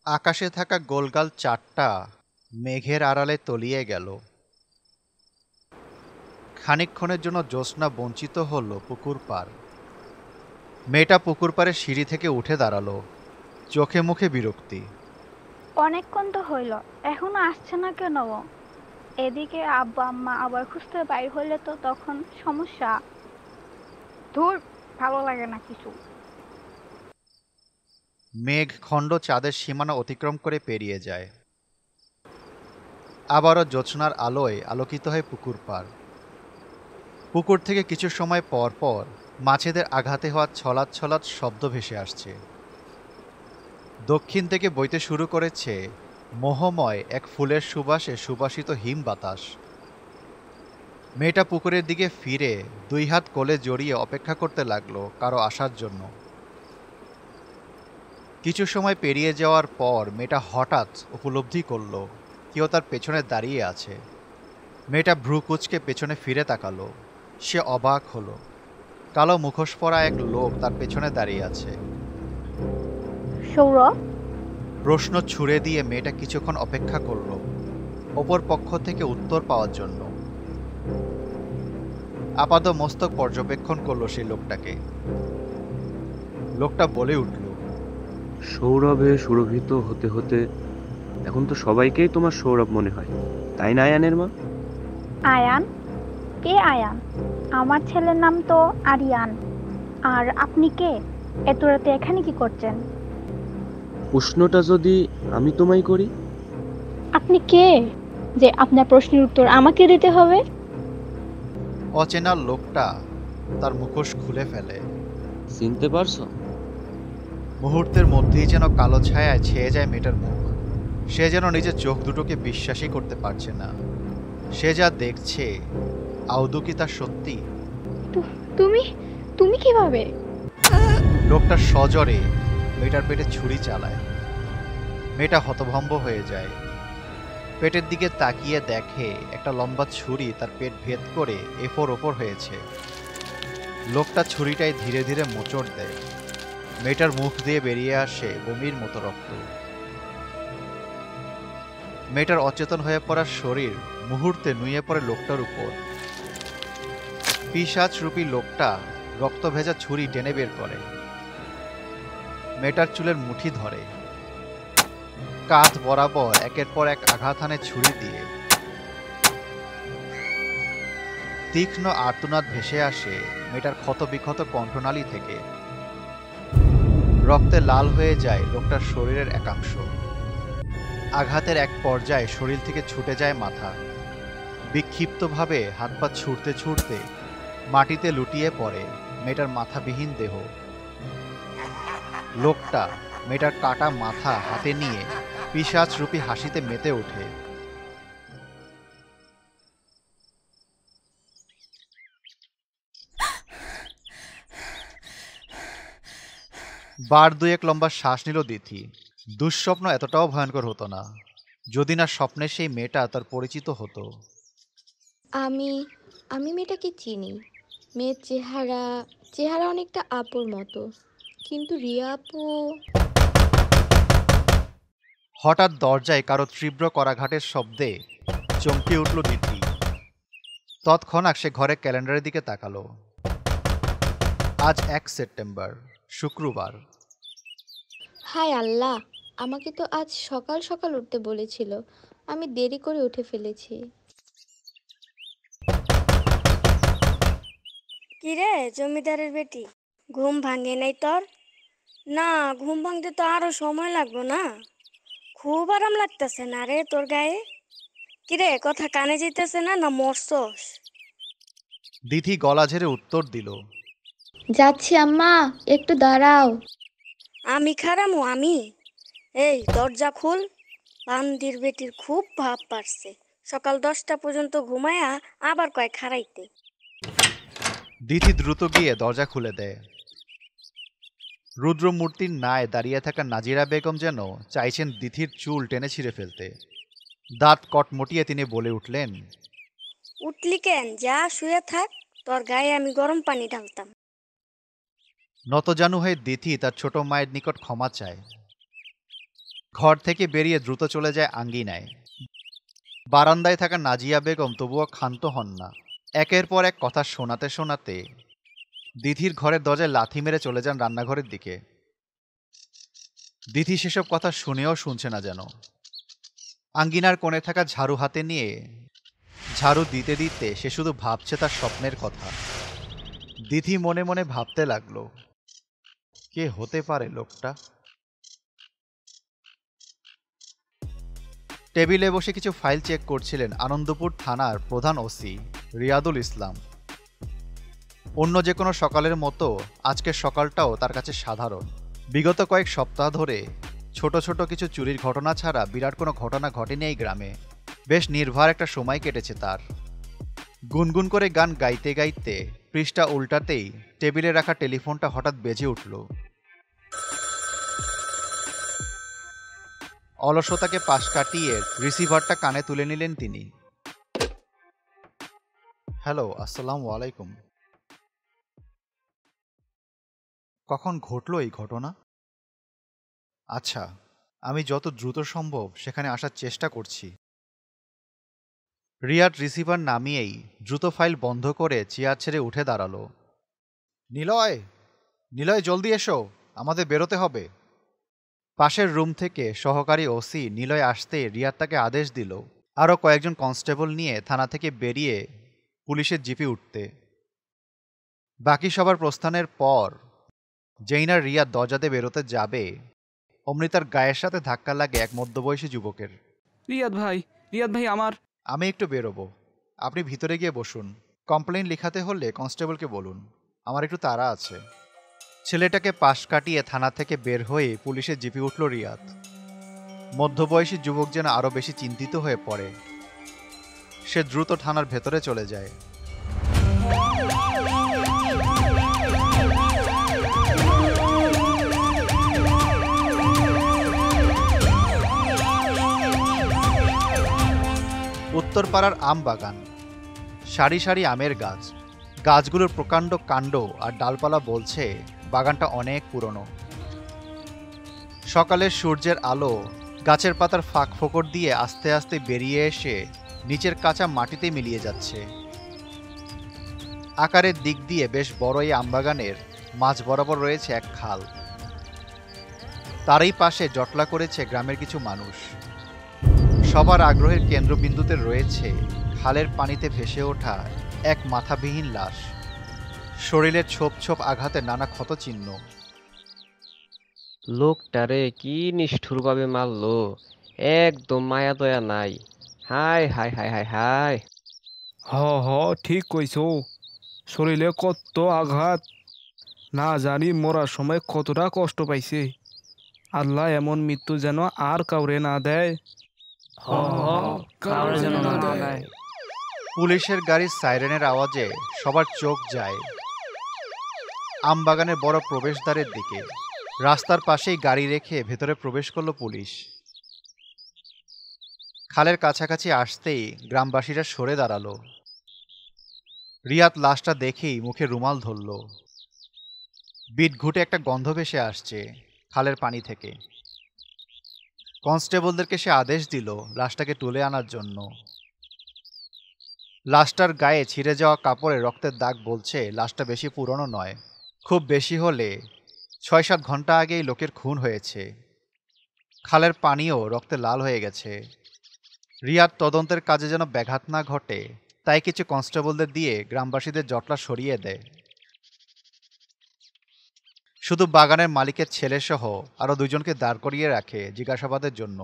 আকাশে থাকা গোলগাল চাঁদটা মেঘের আড়ালে তলিয়ে গেল। খানিকক্ষণের জন্য জ্যোৎস্না বঞ্চিত হল পুকুর পার। মেয়েটা পুকুর পাড়ে সিঁড়ি থেকে উঠে দাঁড়ালো, চোখে মুখে বিরক্তি। অনেকক্ষণ তো হইল, এখনো আসছে না কেন? এদিকে আব্বা আম্মা আবার খুঁজতে বাইর হইলে তো তখন সমস্যা। ধুর, ভালো লাগে না কিছু। মেঘ খণ্ড চাঁদের সীমানা অতিক্রম করে পেরিয়ে যায়। আবারও জ্যোৎস্নার আলোয় আলোকিত হয় পুকুর পাড়। পুকুর থেকে কিছু সময় পর পর মাছেদের আঘাতে হওয়া ছলাৎ ছলাৎ শব্দ ভেসে আসছে। দক্ষিণ থেকে বইতে শুরু করেছে মোহময় এক ফুলের সুবাসে সুবাসিত হিম বাতাস। মেয়েটা পুকুরের দিকে ফিরে দুই হাত কোলে জড়িয়ে অপেক্ষা করতে লাগলো কারো আসার জন্য। কিছু সময় পেরিয়ে যাওয়ার পর মেয়েটা হঠাৎ উপলব্ধি করল কেউ তার পেছনে দাঁড়িয়ে আছে। মেয়েটা ভ্রু কুঁচকে পেছনে ফিরে তাকালো। সে অবাক হলো, কালো মুখোশ পরা এক লোক তার পেছনে দাঁড়িয়ে আছে। সৌরভ? প্রশ্ন ছুড়ে দিয়ে মেয়েটা কিছুক্ষণ অপেক্ষা করল অপর পক্ষ থেকে উত্তর পাওয়ার জন্য। আপাদ মস্তক পর্যবেক্ষণ করলো সেই লোকটাকে। লোকটা বলে উঠল, সৌরভে সুরভিত হতে হতে এখন তো সবাইকেই তোমার সৌরভ মনে হয়, তাই না আয়ানের মা? আয়ান? কে আয়ান? আমার ছেলের নাম তো আরিয়ান। আর আপনি কে? এত রাতে এখানে কি করছেন? প্রশ্নটা যদি আমি তোমায় করি? আপনি কে যে আপনার প্রশ্নের উত্তর আমাকে দিতে হবে? অচেনা লোকটা তার মুখোশ খুলে ফেলে। চিনতে পারছো? মুহূর্তের মধ্যেই যেন কালো ছায়ায় ছেয়ে যায় মেয়েটার মুখ। সে যেন নিজের চোখ দুটোকে বিশ্বাসই করতে পারছে না। সে যা দেখছে আদৌ কি তা সত্যি? তুমি তুমি কিভাবে? লোকটা সজোরে মেয়েটার পেটে ছুরি চালায়। মেয়েটা হতভম্ব হয়ে যায়। পেটের দিকে তাকিয়ে দেখে একটা লম্বা ছুরি তার পেট ভেদ করে এফোর ওপর হয়েছে। লোকটা ছুরিটায় ধীরে ধীরে মোচড় দেয়। মেয়েটার মুখ দিয়ে বেরিয়ে আসে বমির মতো রক্ত। মেয়েটার অচেতন হয়ে পড়া শরীর মুহূর্তে নুয়ে পড়ে লোকটার উপর। পিশাচরূপী লোকটা রক্ত ভেজা ছুরি টেনে বের করে। মেয়েটার চুলের মুঠি ধরে, কাঁধ বরাবর একের পর এক আঘাত হানে ছুরি দিয়ে। তীক্ষ্ণ আর্তনাদ ভেসে আসে মেয়েটার ক্ষতবিক্ষত কণ্ঠনালী থেকে। রক্তে লাল হয়ে যায় লোকটার শরীরের একাংশ। আঘাতের এক পর্যায়ে শরীর থেকে ছুটে যায় মাথা। বিক্ষিপ্তভাবে হাত পা ছুটতে ছুটতে মাটিতে লুটিয়ে পড়ে মেয়েটার মাথাবিহীন দেহ। লোকটা মেয়েটার কাটা মাথা হাতে নিয়ে পিশাচরূপী হাসিতে মেতে ওঠে। বার দুয়েক লম্বা শ্বাস নিল দিথি। দুঃস্বপ্ন এতটাও ভয়ঙ্কর হতো না যদি না স্বপ্নে সেই মেয়েটা তার পরিচিত হতো। আমি আমি মেয়েটাকে চিনি। মেয়ের চেহারা চেহারা অনেকটা আপুর মতো, কিন্তু রিয়া আপু। হঠাৎ দরজায় কারো তীব্র করাঘাটের শব্দে চমকে উঠল দিথি। তৎক্ষণাৎ সে ঘরের ক্যালেন্ডারের দিকে তাকালো। আজ 1 সেপ্টেম্বর, শুক্রবার। হায় আল্লাহ, আমাকে তো আজ সকাল সকাল উঠতে বলেছিল, আমি দেরি করে উঠে ফেলেছি। কিরে জমিদারের বেটি, ঘুম ভাঙে নাই তোর? না, ঘুম ভাঙতে তো আরো সময় লাগবে না। খুব আরাম লাগতেছে না রে তোর গায়ে? কিরে, কথা কানে যেতেছে না, না মরছস? দিথি গলা ঝেড়ে উত্তর দিল, যাচ্ছি আম্মা, একটু দাঁড়াও। আমি খারামু আমি? এই দরজা খুল। বান্দির বেটির খুব ভাব পারছে, সকাল 10টা পর্যন্ত ঘুমায়া আবার কয় খাড়াইতে। দিথি দ্রুত গিয়ে দরজা খুলে দেয়। রুদ্রমূর্তির ন্যায় দাঁড়িয়ে থাকা নাজিরা বেগম যেন চাইছেন দিথির চুল টেনে ছিঁড়ে ফেলতে। দাঁত কটমটিয়ে তিনি বলে উঠলেন, উঠলি কেন? যা শুয়ে থাক, তোর গায়ে আমি গরম পানি ঢালতাম। নতজানু হয়ে দিথি তার ছোট মায়ের নিকট ক্ষমা চায়। ঘর থেকে বেরিয়ে দ্রুত চলে যায় আঙ্গিনায়। বারান্দায় থাকা নাজিয়া বেগম তবুও ক্ষান্ত হন না। একের পর এক কথা শোনাতে শোনাতে দিথির ঘরের দরজায় লাথি মেরে চলে যান রান্নাঘরের দিকে। দিথি সেসব কথা শুনেও শুনছে না যেন। আঙ্গিনার কোণে থাকা ঝাড়ু হাতে নিয়ে ঝাড়ু দিতে দিতে সে শুধু ভাবছে তার স্বপ্নের কথা। দিথি মনে মনে ভাবতে লাগলো, কে হতে পারে লোকটা? টেবিলে বসে কিছু ফাইল চেক করছিলেন আনন্দপুর থানার প্রধান ওসি রিয়াদুল ইসলাম। অন্য যে কোনো সকালের মতো আজকের সকালটাও তার কাছে সাধারণ। বিগত কয়েক সপ্তাহ ধরে ছোট ছোট কিছু চুরির ঘটনা ছাড়া বিরাট কোনো ঘটনা ঘটেনি এই গ্রামে। বেশ নির্ভার একটা সময় কেটেছে তার। গুনগুন করে গান গাইতে গাইতে পৃষ্ঠা উল্টাতেই টেবিলে রাখা টেলিফোনটা হঠাৎ বেজে উঠল। অলসতাকে পাশ কাটিয়ে রিসিভারটা কানে তুলে নিলেন তিনি। হ্যালো, আসসালামু আলাইকুম। কখন ঘটলো এই ঘটনা? আচ্ছা, আমি যত দ্রুত সম্ভব সেখানে আসার চেষ্টা করছি। রিয়াদ রিসিভার নামিয়েই দ্রুত ফাইল বন্ধ করে চেয়ার ছেড়ে উঠে দাঁড়ালো। নিলয়, নিলয় জলদি এসো, আমাদের বেরোতে হবে। পাশের রুম থেকে সহকারী ওসি নিলয় আসতে রিয়াদ তাকে আদেশ দিল আরও কয়েকজন কনস্টেবল নিয়ে থানা থেকে বেরিয়ে পুলিশের জিপে উঠতে। বাকি সবার প্রস্থানের পর যেই না রিয়াদ দরজাতে বেরোতে যাবে অমনি তার গায়ের সাথে ধাক্কা লাগে এক মধ্যবয়সী যুবকের। রিয়াদ ভাই আমার। আমি একটু বেরোবো, আপনি ভিতরে গিয়ে বসুন। কমপ্লেইন লেখাতে হলে কনস্টেবলকে বলুন, আমার একটু তাড়া আছে। ছেলেটাকে পাশ কাটিয়ে থানা থেকে বের হয়ে পুলিশের জিপে উঠল রিয়াদ। মধ্যবয়সী যুবক যেন আরও বেশি চিন্তিত হয়ে পড়ে। সে দ্রুত থানার ভেতরে চলে যায়। উত্তরপাড়ার আম বাগান, সারি সারি আমের গাছ। গাছগুলোর প্রকাণ্ড কাণ্ড আর ডালপালা বলছে বাগানটা অনেক পুরনো। সকালের সূর্যের আলো গাছের পাতার ফাঁক ফোকর দিয়ে আস্তে আস্তে বেরিয়ে এসে নিচের কাঁচা মাটিতে মিলিয়ে যাচ্ছে। আকারের দিক দিয়ে বেশ বড় এই আমবাগানের মাঝ বরাবর রয়েছে এক খাল। তারই পাশে জটলা করেছে গ্রামের কিছু মানুষ। সবার আগ্রহের কেন্দ্রবিন্দুতে রয়েছে খালের পানিতে ভেসে ওঠা এক মাথাবিহীন লাশ, শরীরের ছোপ ছোপ আঘাতে নানা ক্ষতচিহ্ন। লোকটারে কি নিষ্ঠুরভাবে মারলো, একদম মায়া দয়া নাই। হায় হায় হায় হায় হায়। হ ঠিক কইছো, শরীরে কত আঘাত, না জানি মরার সময় কতটা কষ্ট পাইছে। আল্লাহ এমন মৃত্যু যেন আর কাউরে না দেয়। কাউরে যেন না দেয়। পুলিশের গাড়ির সাইরেনের আওয়াজে সবার চোখ যায় আমবাগানের বড় প্রবেশদ্বারের দিকে। রাস্তার পাশেই গাড়ি রেখে ভেতরে প্রবেশ করল পুলিশ। খালের কাছাকাছি আসতেই গ্রামবাসীরা সরে দাঁড়ালো। রিয়াদ লাশটা দেখেই মুখে রুমাল ধরল। বিট ঘুটে একটা গন্ধ ভেসে আসছে খালের পানি থেকে। কনস্টেবলদেরকে সে আদেশ দিল লাশটাকে তুলে আনার জন্য। লাশটার গায়ে ছিঁড়ে যাওয়া কাপড়ে রক্তের দাগ বলছে লাশটা বেশি পুরনো নয়, খুব বেশি হলে ৬-৭ ঘন্টা আগেই লোকের খুন হয়েছে। খালের পানিও রক্তে লাল হয়ে গেছে। রিয়াদ তদন্তের কাজে যেন ব্যাঘাত না ঘটে তাই কিছু কনস্টেবলদের দিয়ে গ্রামবাসীদের জটলা সরিয়ে দেয়। শুধু বাগানের মালিকের ছেলেসহ আরও 2 জনকে দাঁড় করিয়ে রাখে জিজ্ঞাসাবাদের জন্য।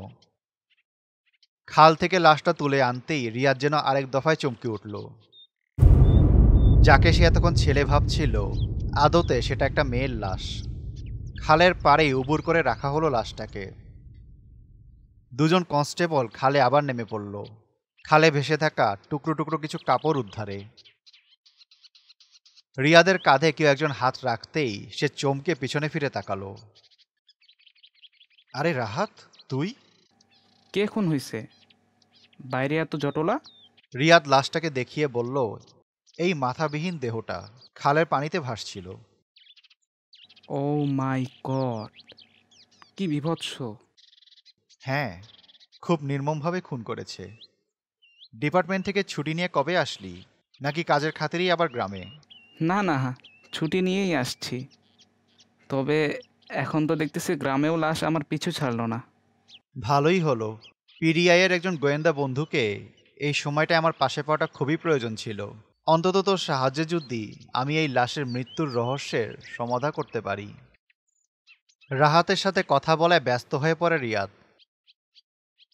খাল থেকে লাশটা তুলে আনতেই রিয়াদ যেন আরেক দফায় চমকে উঠল। যাকে সে এতক্ষণ ছেলে ভাবছিল আদতে সেটা একটা মেয়ের লাশ। খালের পাড়ে উবুর করে রাখা হলো লাশটাকে। 2 জন কনস্টেবল খালে আবার নেমে পড়ল। খালে ভেসে থাকা টুকরো টুকরো কিছু কাপড় উদ্ধারে। রিয়াদের কাঁধে কেউ একজন হাত রাখতেই সে চমকে পিছনে ফিরে তাকালো। আরে রাহাত, তুই? কে খুন হয়েছে? বাইরে এত জটলা? রিয়াদ লাশটাকে দেখিয়ে বলল, এই মাথাবিহীন দেহটা খালের পানিতে ভাসছিল। ও মাই গড, কি বিভৎস! হ্যাঁ, খুব নির্মমভাবে খুন করেছে। ডিপার্টমেন্ট থেকে ছুটি নিয়ে কবে আসলি, নাকি কাজের খাতিরেই আবার গ্রামে? না না, ছুটি নিয়েই আসছি। তবে এখন তো দেখতেছি গ্রামেও লাশ আমার পিছু ছাড়লো না। ভালোই হলো। পিডিআইয়ের একজন গোয়েন্দা বন্ধুকে এই সময়টায় আমার পাশে পাওয়াটা খুবই প্রয়োজন ছিল। অন্তত তোর সাহায্যে যদি আমি এই লাশের মৃত্যুর রহস্যের সমাধা করতে পারি। রাহাতের সাথে কথা বলায় ব্যস্ত হয়ে পড়ে রিয়াদ।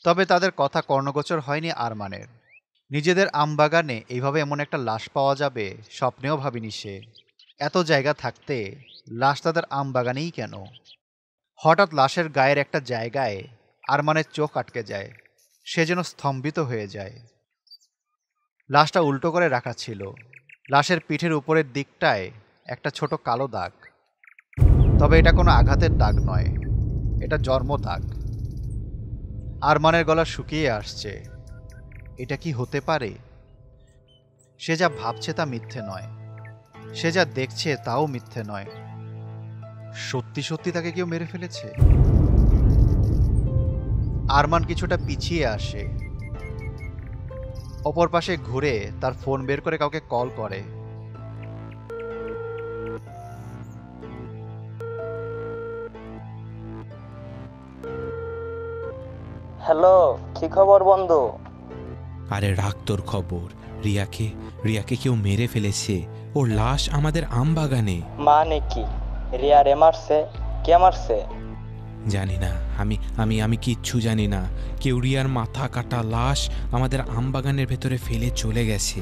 তবে তাদের কথা কর্ণগোচর হয়নি আরমানের। নিজেদের আমবাগানে এইভাবে এমন একটা লাশ পাওয়া যাবে স্বপ্নেও ভাবিনি সে। এত জায়গা থাকতে লাশ তাদের আমবাগানেই কেন? হঠাৎ লাশের গায়ের একটা জায়গায় আরমানের চোখ আটকে যায়। সে যেন স্তম্ভিত হয়ে যায়। লাশটা উল্টো করে রাখা ছিল। লাশের পিঠের উপরের দিকটায় একটা ছোট কালো দাগ। তবে এটা কোনো আঘাতের দাগ নয়, এটা জন্ম দাগ। আরমানের গলা শুকিয়ে আসছে। এটা কি হতে পারে? সে যা ভাবছে তা মিথ্যে নয়, সে যা দেখছে তাও মিথ্যে নয়। সত্যি সত্যি তাকে কেউ মেরে ফেলেছে। আরমান কিছুটা পিছিয়ে আসে, অপর পাশে ঘুরে তার ফোন বের করে কাউকে কল করে। হ্যালো, কি খবর বন্ধু? আরে রাখ তোর খবর। রিয়াকে রিয়াকে কেউ মেরে ফেলেছে। ওর লাশ আমাদের আমবাগানে। মানে কি? রিয়া রে মারছে? কে মারছে? জানি না, আমি আমি আমি কিচ্ছু জানি না। কেউ রিয়ার মাথা কাটা লাশ আমাদের আমবাগানের ভেতরে ফেলে চলে গেছে।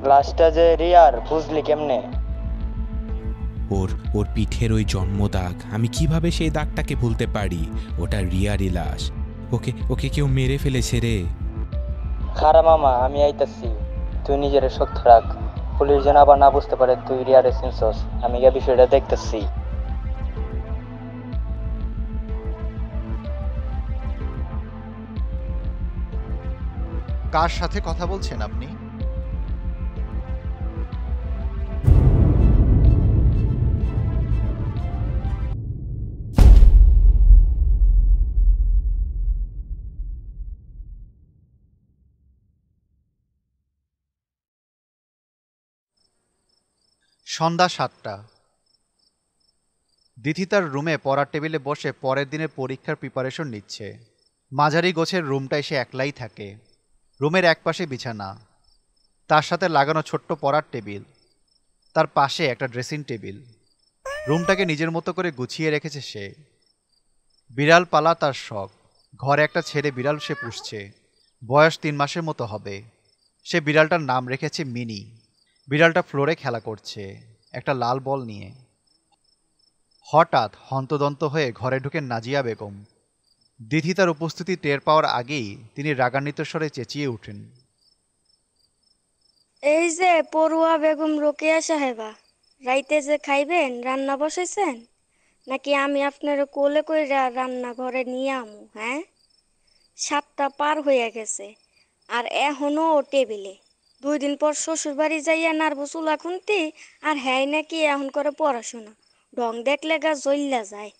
লাশটা যে রিয়ার বুঝলি কেমনে? ওর ওর পিঠের ওই জন্মদাগ, আমি কিভাবে সেই দাগটাকে ভুলতে পারি? ওটা রিয়ারই লাশ। ওকে ওকে কেউ মেরে ফেলেছে রে। খারা মামা, আমি আইতাছি। তুই নিজের সত্য রাখ। পুলিশ যেন আবার না বুঝতে পারে তুই রিয়ারে চিনছস। আমি গিয়ে বিষয়টা দেখতেছি। কার সাথে কথা বলছেন আপনি? সন্ধ্যা 7টা। দিথি তার রুমে পড়ার টেবিলে বসে পরের দিনের পরীক্ষার প্রিপারেশন নিচ্ছে। মাঝারি গোছের রুমটায় সে একলাই থাকে। রুমের একপাশে বিছানা, তার সাথে লাগানো ছোট্ট পড়ার টেবিল, তার পাশে একটা ড্রেসিং টেবিল। রুমটাকে নিজের মতো করে গুছিয়ে রেখেছে সে। বিড়াল পালা তার শখ। ঘরে একটা ছেলে বিড়াল সে পুষছে। বয়স 3 মাসের মতো হবে। সে বিড়ালটার নাম রেখেছে মিনি। বিড়ালটা ফ্লোরে খেলা করছে একটা লাল বল নিয়ে। হঠাৎ হন্তদন্ত হয়ে ঘরে ঢুকেন নাজিয়া বেগম। দিথি তার উপস্থিতি টের পাওয়ার আগেই তিনি রাগান্বিত স্বরে চেঁচিয়ে উঠেন, এই যে পড়ুয়া বেগম রোকেয়া সাহেবা, রাইতে যে খাইবেন রান্না বসাইছেন? নাকি আমি আপনার কোলে কইরা রান্নাঘরে নিয়ে আমু? হ্যাঁ, 7টা পার হইয়া গেছে আর এখনো ও টেবিলে। 2 দিন পর শ্বশুর বাড়ি যাইয়া নারবো চুলা খুনতি, আর হ্যাঁ নাকি এখন করে পড়াশোনা। ঢং দেখলে গা জ্বললা যায়।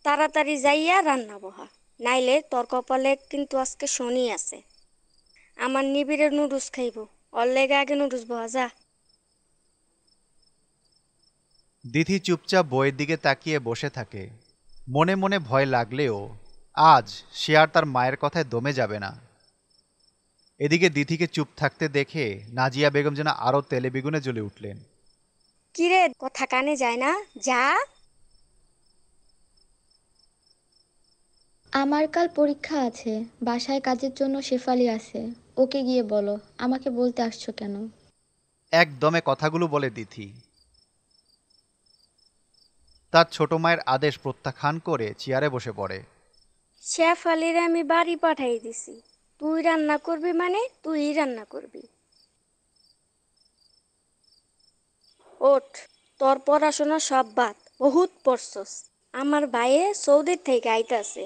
তাড়াতাড়ি যাইয়া রান্না বহা, নাইলে তোর কপালে কিন্তু আজকে শনি আছে। আমার নিবিড়ে নুডলস খাইব, ওর লেগে আগে নুডলস বহা যা। দিথি চুপচাপ বইয়ের দিকে তাকিয়ে বসে থাকে। মনে মনে ভয় লাগলেও আজ সে আর তার মায়ের কথায় দমে যাবে না। এদিকে দিথিকে চুপ থাকতে দেখে নাজিয়া বেগম যেন আরও তেলে বেগুনে জ্বলে উঠলেন। কিরে, কথা কানে যায় না? যা। আমার কাল পরীক্ষা আছে, বাসায় কাজের জন্য শেফালি আছে। ওকে গিয়ে বলো। আমাকে বলতে আসছো কেন? একদমে কথাগুলো বলে দিথি। তার ছোট মায়ের আদেশ প্রত্যাখ্যান করে চেয়ারে বসে পড়ে। শেফ আলির আমি বাড়ি পাঠাই দিছি, তুই রান্না করবি মানে তুই রান্না করবি। ওঠ, তোর পড়াশোনা সব বাদ, বহুত পড়ছস। আমার ভাইয়ে সৌদির থেকে আইতাছে,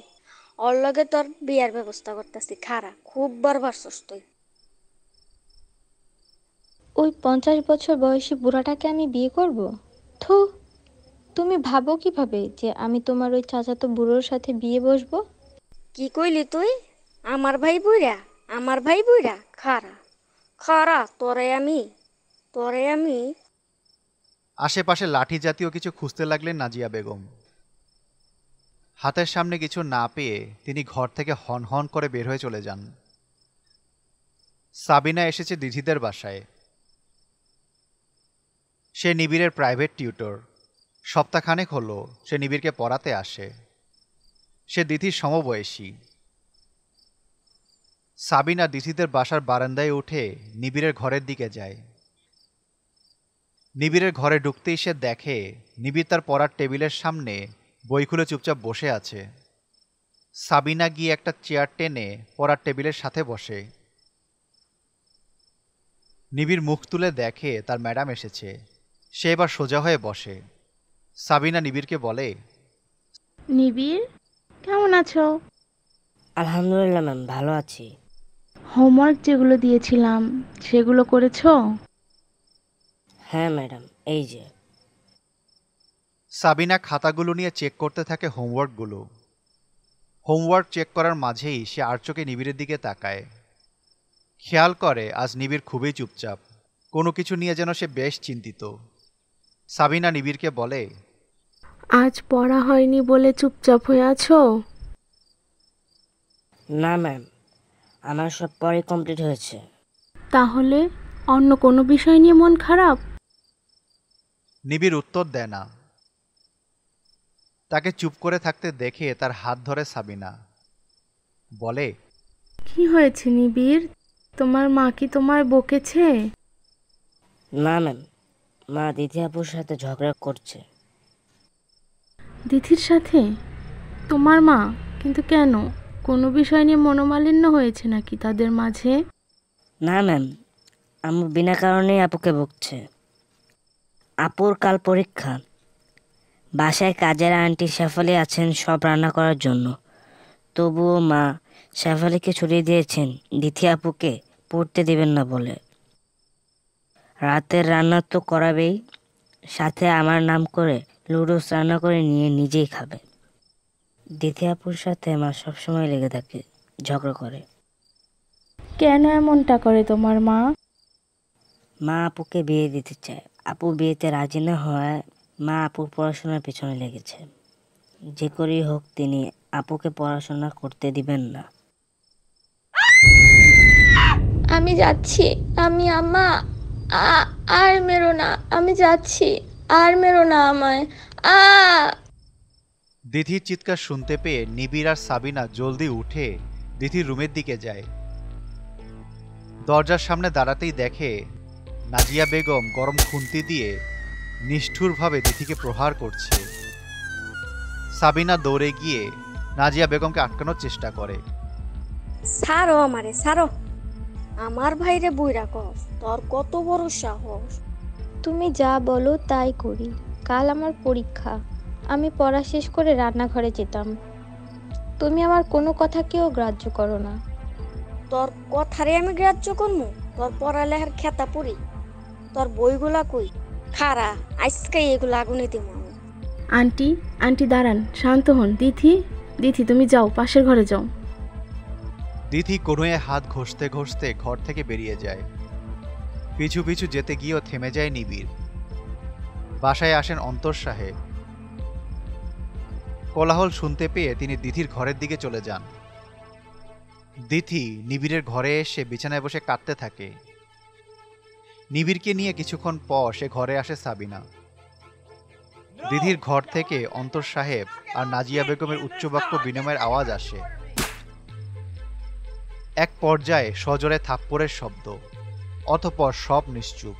ওর লগে তোর বিয়ার ব্যবস্থা করতেছি। খারা, খুব বার পারছস তুই। ওই 50 বছর বয়সী বুড়াটাকে আমি বিয়ে করব? থু, তুমি ভাবো কিভাবে যে আমি তোমার ওই চাচাতো বুড়োর সাথে বিয়ে বসবো? কি কইলি তুই? আমার ভাই বুইরা? আমার ভাই বুইরা? খারা খারা, তোরে আমি। আশেপাশে লাঠি জাতীয় কিছু খুঁজতে লাগলেন নাজিয়া বেগম। হাতের সামনে কিছু না পেয়ে তিনি ঘর থেকে হন হন করে বের হয়ে চলে যান। সাবিনা এসেছে দিধিদের বাসায়। সে নিবিড়ের প্রাইভেট টিউটর। সপ্তাহখানেক হলো সে নিবিড়কে পড়াতে আসে। সে দিধির সমবয়সী। সাবিনা দিধিদের বাসার বারান্দায় উঠে নিবিড়ের ঘরের দিকে যায়। নিবিড়ের ঘরে ঢুকতেই সে দেখে নিবিড় তার পড়ার টেবিলের সামনে বই খুলে চুপচাপ বসে আছে। সাবিনা গিয়ে একটা চেয়ার টেনে পড়ার টেবিলের সাথে বসে। নিবিড় মুখ তুলে দেখে তার ম্যাডাম এসেছে। সে এবার সোজা হয়ে বসে। সাবিনা নিবিড়কে বলে, নিবিড়, কেমন আছো? আলহামদুলিল্লাহ ম্যাম, ভালো আছি। হোমওয়ার্ক যেগুলো দিয়েছিলাম সেগুলো করেছো? হ্যাঁ ম্যাডাম, এই যে। সাবিনা খাতাগুলো নিয়ে চেক করতে থাকে হোমওয়ার্কগুলো। হোমওয়ার্ক চেক করার মাঝেই সে আর চোখে নিবিড়ের দিকে তাকায়। খেয়াল করে আজ নিবিড় খুবই চুপচাপ, কোনো কিছু নিয়ে যেন সে বেশ চিন্তিত। সাবিনা নিবিড়কে বলে, আজ পড়া হয়নি বলে চুপচাপ হয়ে আছো? না ম্যাম, আমার সব পড়াই কমপ্লিট হয়েছে। তাহলে অন্য কোনো বিষয় নিয়ে মন খারাপ? নিবিড় উত্তর দেয় না। তাকে চুপ করে থাকতে দেখে তার হাত ধরে সাবিনা, বলে, কি হয়েছে নিবিড়? তোমার মা কি তোমায় বকেছে? না ম্যাম, মা দিদি আপুর সাথে ঝগড়া করছে। দিদির সাথে? তোমার মা? কিন্তু কেন? কোনো বিষয় নিয়ে মনোমালিন্য হয়েছে নাকি তাদের মাঝে? না ম্যাম, আম্মু বিনা কারণেই আপুকে বকছে। আপুর কাল পরীক্ষা। বাসায় কাজের আন্টি শেফালি আছেন সব রান্না করার জন্য, তবুও মা শেফালিকে ছুটি দিয়েছেন দিদি আপুকে পড়তে দিবেন না বলে। রাতের রান্না তো করাবেই, সাথে আমার নাম করে লুডোস রান্না করে নিয়ে নিজেই খাবে। দিদি আপুর সাথে মা সবসময় লেগে থাকে, ঝগড়া করে। কেন এমনটা করে তোমার মা? মা আপুকে বিয়ে দিতে চায়। আপু বিয়েতে রাজি না হওয়ায় মা আপুর পড়াশোনার পেছনে লেগেছে। যে করেই হোক তিনি আপুকে পড়াশোনা করতে দিবেন না। আমি যাচ্ছি, আমি আম্মা, আর মেরো না, আমি যাচ্ছি, আর মেরো না আমায়। দিদির চিৎকার শুনতে পেয়ে নিবিড় আর সাবিনা জলদি উঠে দিদির রুমের দিকে যায়। দরজার সামনে দাঁড়াতেই দেখে নাজিয়া বেগম গরম খুন্তি দিয়ে নিষ্ঠুরভাবে দিদিকে প্রহার করছে। সাবিনা দৌড়ে গিয়ে নাজিয়া বেগমকে আটকানোর চেষ্টা করে। ছাড়ো আমারে, ছাড়ো। আমার ভাইরে বুইরা কস, তোর কত বড় সাহস! তুমি যা বলো তাই করি। কাল আমার পরীক্ষা, আমি পড়া শেষ করে রান্নাঘরে যেতাম। তুমি আমার কোনো কথাকেও গ্রাহ্য করো না। তোর কথারে আমি গ্রাহ্য করবো? তোর পড়ালেখার খেতা পড়ি, তোর বইগুলা কই? খারা, আজকে এগুলো আগুনে দিব আমি। আন্টি, আন্টি দাঁড়ান, শান্ত হন। দিদি, দিদি তুমি যাও, পাশের ঘরে যাও। দিদি কোনোয়ে হাত ঘষতে ঘষতে ঘর থেকে বেরিয়ে যায়। পিছু পিছু যেতে গিয়েও থেমে যায় নিবিড়। বাসায় আসেন অন্তর সাহেব। কোলাহল শুনতে পেয়ে তিনি দিদির ঘরের দিকে চলে যান। দিদি নিবিড়ের ঘরে এসে বিছানায় বসে কাঁদতে থাকে। নিবিড়কে নিয়ে কিছুক্ষণ পর সে ঘরে আসে সাবিনা। দিদির ঘর থেকে অন্তর সাহেব আর নাজিয়া বেগমের উচ্চবাক্য বিনিময়ের আওয়াজ আসে। এক পর্যায়ে সজোরে থাপ্পড়ের শব্দ, অতঃপর সব নিশ্চুপ।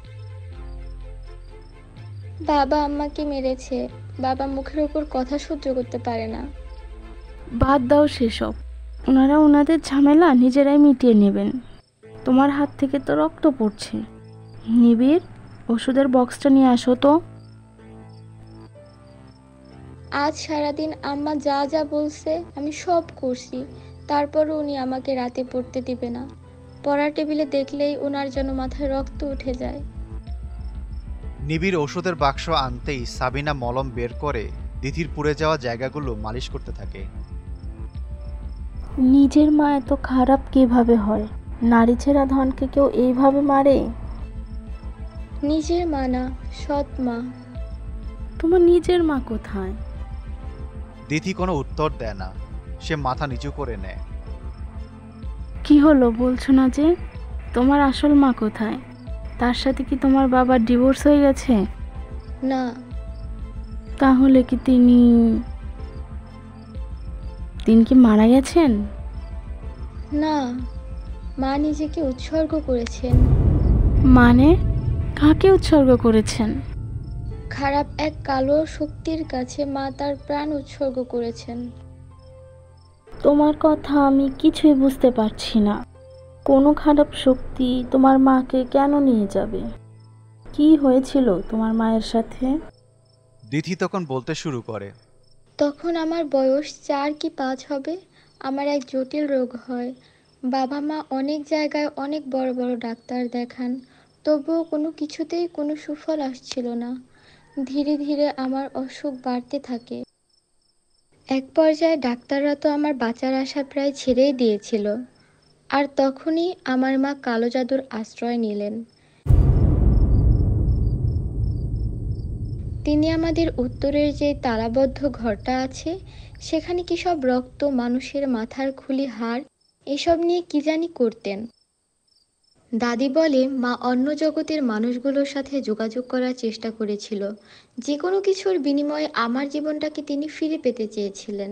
বাবা আম্মাকে মেরেছে। বাবা মুখের উপর কথা সহ্য করতে পারে না। বাদ দাও সেসব, ওনারা ওনাদের ঝামেলা নিজেরাই মিটিয়ে নেবেন। তোমার হাত থেকে তো রক্ত পড়ছে। নিবিড়, ওষুধের বক্সটা নিয়ে আসো তো। আজ সারাদিন আম্মা যা যা বলছে আমি সব করছি, তারপরও উনি আমাকে রাতে পড়তে দিবে না। পড়ার টেবিলে দেখলেই ওনার যেন মাথায় রক্ত উঠে যায়। নিবিড় ওষুধের বাক্স আনতেই সাবিনা মলম বের করে দিদির পুড়ে যাওয়া জায়গাগুলো মালিশ করতে থাকে। নিজের মা এত খারাপ কিভাবে হয়? নারী ছেঁড়া ধনকে কেউ এইভাবে মারে? নিজের মা না, সৎ মা। তোমার নিজের মা কোথায়? দিদি কোনো উত্তর দেয় না, সে মাথা নিচু করে নেয়। কি হলো বলছো না যে? তোমার আসল মা কোথায়? তার সাথে কি তোমার বাবার ডিভোর্স হয়ে গেছে? না। তাহলে কি তিনি কি মারা গেছেন? না, মা নিজেকে উৎসর্গ করেছেন। মানে কাকে উৎসর্গ করেছেন? খারাপ এক কালো শক্তির কাছে মা তার প্রাণ উৎসর্গ করেছেন। তোমার কথা আমি কিছুই বুঝতে পারছি না। কোনো খারাপ শক্তি তোমার মাকে কেন নিয়ে যাবে? কি হয়েছিল তোমার মায়ের সাথে? দিদি তখন বলতে শুরু করে। তখন আমার বয়স 4 কি 5 হবে। আমার এক জটিল রোগ হয়। বাবা মা অনেক জায়গায় অনেক বড় বড় ডাক্তার দেখান, তবুও কোনো কিছুতেই কোনো সুফল আসছিল না। ধীরে ধীরে আমার অসুখ বাড়তে থাকে। এক পর্যায়ে ডাক্তাররা তো আমার বাঁচার আশা প্রায় ছেড়েই দিয়েছিল। আর তখনই আমার মা কালো জাদুর আশ্রয় নিলেন। তিনি আমাদের উত্তরের যে তালাবদ্ধ ঘরটা আছে, সেখানে কি সব রক্ত, মানুষের মাথার খুলি, হাড় এসব নিয়ে কি জানি করতেন। দাদি বলে মা অন্য জগতের মানুষগুলোর সাথে যোগাযোগ করার চেষ্টা করেছিল। যে কোনো কিছুর বিনিময়ে আমার জীবনটাকে তিনি ফিরে পেতে চেয়েছিলেন।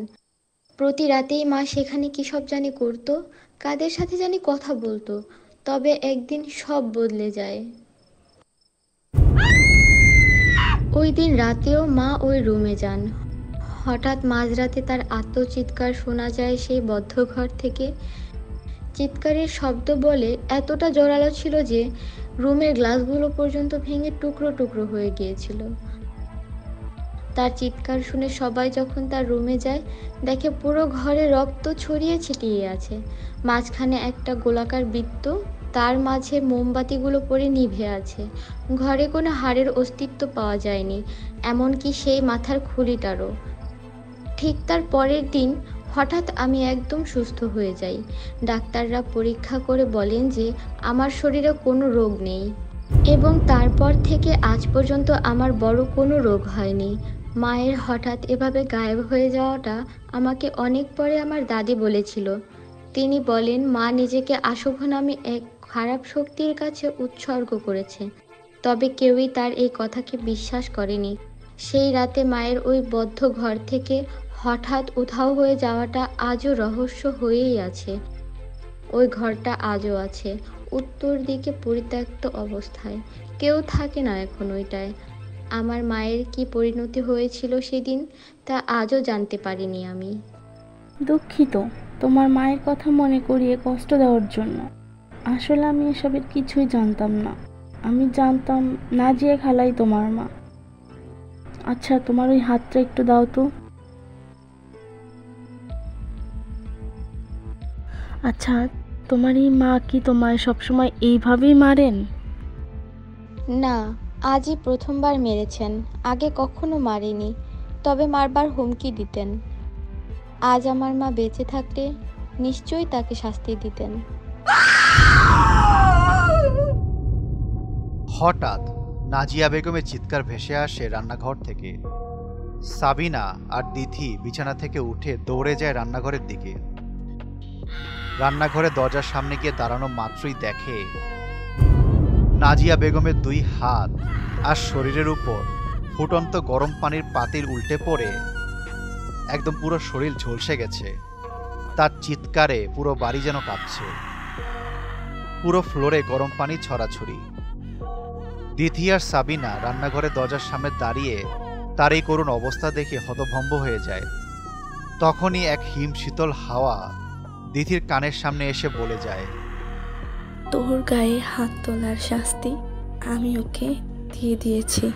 প্রতি রাতেই মা সেখানে কি সব জানি করত, কাদের সাথে জানি কথা বলতো। তবে একদিন সব বদলে যায়। ওই দিন রাতেও মা ওই রুমে যান। হঠাৎ মাঝরাতে তার আত্মচিৎকার শোনা যায় সেই বদ্ধ ঘর থেকে। চিৎকারের শব্দ বলে এতটা জোরালো ছিল যে রুমের গ্লাসগুলো পর্যন্ত ভেঙে টুকরো টুকরো হয়ে গিয়েছিল। তার চিৎকার শুনে সবাই যখন তার রুমে যায়, দেখে পুরো ঘরে রক্ত ছড়িয়ে ছিটিয়ে আছে। মাঝখানে একটা গোলাকার বৃত্ত, তার মাঝে মোমবাতিগুলো পড়ে নিভে আছে। ঘরে কোনো হাড়ের অস্তিত্ব পাওয়া যায়নি, এমনকি সেই মাথার খুলিটারও। ঠিক তার পরের দিন হঠাৎ আমি একদম সুস্থ হয়ে যাই। ডাক্তাররা পরীক্ষা করে বলেন যে আমার শরীরে কোনো রোগ নেই, এবং তারপর থেকে আজ পর্যন্ত আমার বড় কোনো রোগ হয়নি। মায়ের হঠাৎ এভাবে গায়েব হয়ে যাওয়াটা আমাকে অনেক পরে আমার দাদি বলেছিল। তিনি বলেন মা নিজেকে আশুভ নামে এক খারাপ শক্তির কাছে উৎসর্গ করেছে, তবে কেউই তার এই কথাকে বিশ্বাস করেনি। সেই রাতে মায়ের ওই বদ্ধ ঘর থেকে হঠাৎ উধাও হয়ে যাওয়াটা আজও রহস্য হয়েই আছে। ওই ঘরটা আজও আছে, উত্তর দিকে পরিত্যক্ত অবস্থায়। কেউ থাকে না এখন ওইটায়। আমার মায়ের কি পরিণতি হয়েছিল সেদিন, তা আজও জানতে পারিনি আমি। দুঃখিত তোমার মায়ের কথা মনে করিয়ে কষ্ট দেওয়ার জন্য। আসলে আমি এসবের কিছুই জানতাম না। আমি জানতাম নাজিয়া খালাই তোমার মা। আচ্ছা, তোমার ওই হাতটা একটু দাও তো। আচ্ছা, তোমার এই মা কি তোমায় সবসময় এইভাবেই মারেন? না, আজই প্রথমবার মেরেছেন, আগে কখনো মারেনি। তবে মারবার হুমকি দিতেন। আজ আমার মা বেঁচে থাকলে নিশ্চয়ই তাকে শাস্তি দিতেন। হঠাৎ নাজিয়া বেগমের চিৎকার ভেসে আসে রান্নাঘর থেকে। সাবিনা আর দিথি বিছানা থেকে উঠে দৌড়ে যায় রান্নাঘরের দিকে। রান্নাঘরে দরজার সামনে গিয়ে দাঁড়ানো মাত্রই দেখে নাজিয়া বেগমের 2 হাত আর শরীরের উপর ফুটন্ত গরম পানির পাতিল উল্টে পড়ে একদম পুরো শরীর ঝলসে গেছে। তার চিৎকারে পুরো বাড়ি যেন কাঁপছে। পুরো ফ্লোরে গরম পানি ছড়াছড়ি। দিথি আর সাবিনা রান্নাঘরের দরজার সামনে দাঁড়িয়ে তার এই করুণ অবস্থা দেখে হতভম্ব হয়ে যায়। তখনই এক হিমশীতল হাওয়া দিথির কানের সামনে এসে বলে যায়, তোর গায়ে হাত তোলার শাস্তি আমি ওকে দিয়ে দিয়েছি।